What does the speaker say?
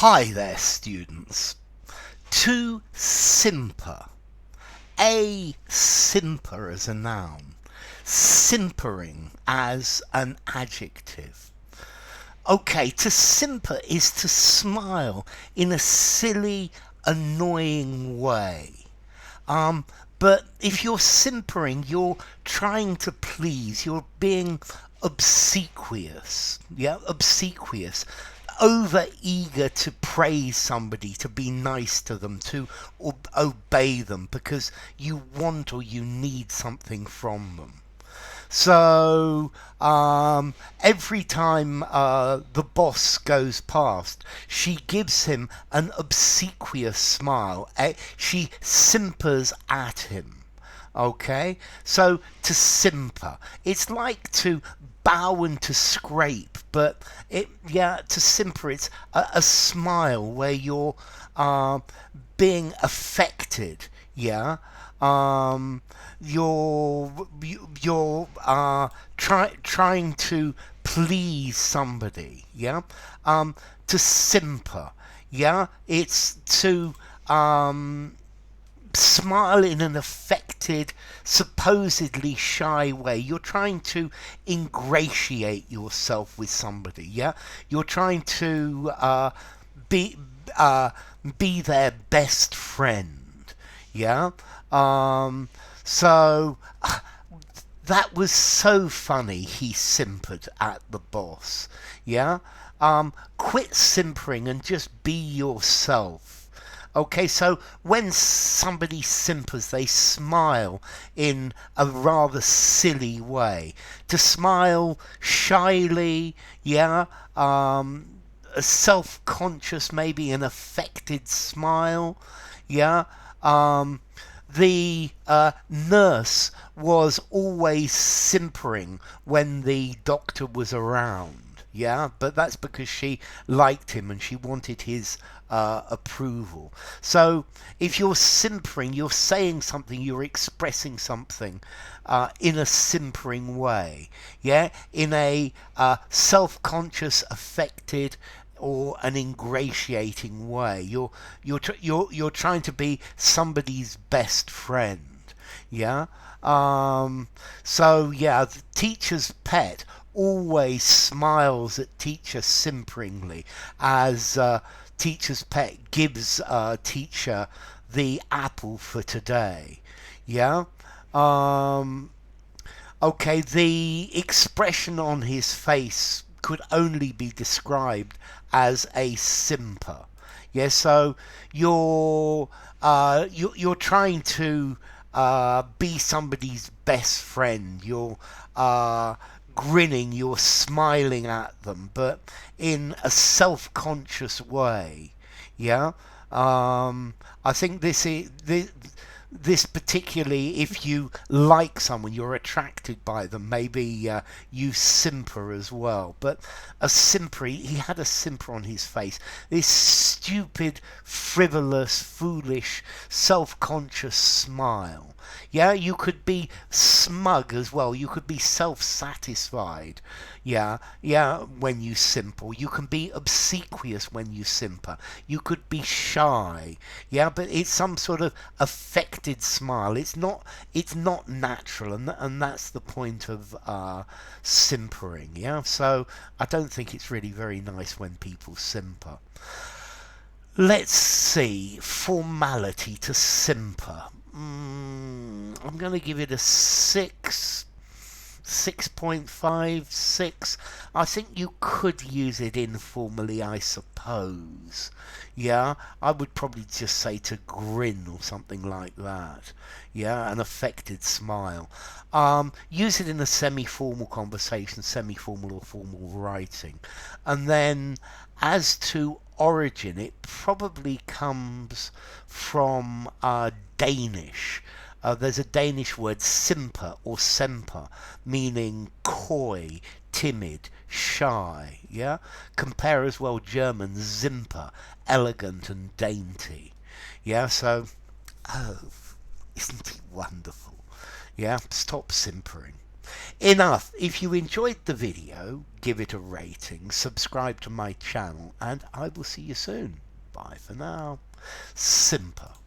Hi there, students. To simper. A simper as a noun. Simpering as an adjective. Okay, to simper is to smile in a silly, annoying way. But if you're simpering, you're trying to please, you're being obsequious. Yeah, obsequious. Over eager to praise somebody, to be nice to them, to obey them because you want or you need something from them. So every time the boss goes past, she gives him an obsequious smile. She simpers at him. Okay? So to simper, it's like to bow and to scrape, but to simper, it's a smile where you're being affected. Yeah. You're trying to please somebody. Yeah. To simper. Yeah. It's to smile in an affected, supposedly shy way. You're trying to ingratiate yourself with somebody. Yeah. You're trying to be be their best friend. Yeah. So that was so funny. He simpered at the boss. Yeah. Quit simpering and just be yourself. Okay, so when somebody simpers, they smile in a rather silly way. To smile shyly, yeah, a self-conscious, maybe an affected smile, yeah. The nurse was always simpering when the doctor was around. Yeah, but that's because she liked him and she wanted his approval. So if you're simpering, you're saying something, you're expressing something in a simpering way. Yeah, in a self-conscious, affected, or an ingratiating way. You're trying to be somebody's best friend. Yeah. So yeah, the teacher's pet always smiles at teacher simperingly as teacher's pet gives teacher the apple for today. Yeah. Okay, the expression on his face could only be described as a simper. Yeah, so you're trying to be somebody's best friend. You're grinning, you're smiling at them, but in a self-conscious way. Yeah, I think this particularly, if you like someone, you're attracted by them, maybe you simper as well. But a simper, he had a simper on his face, this stupid, frivolous, foolish, self-conscious smile. Yeah, you could be smug as well, you could be self-satisfied. Yeah, when you simper. You can be obsequious when you simper. You could be shy. Yeah, but it's some sort of affected smile. It's not natural, and that's the point of simpering. Yeah, so I don't think it's really very nice when people simper. Let's see, formality to simper. I'm going to give it a 6.5, 6. I think you could use it informally, I suppose. Yeah, I would probably just say to grin or something like that. Yeah, an affected smile. Use it in a semi-formal conversation, semi-formal or formal writing. And then as to origin, it probably comes from Danish. There's a Danish word, simper or semper, meaning coy, timid, shy. Yeah. Compare as well German Simper, elegant and dainty. Yeah. So, oh, isn't it wonderful? Yeah. Stop simpering. Enough. If you enjoyed the video, give it a rating, subscribe to my channel, and I will see you soon. Bye for now. Simper.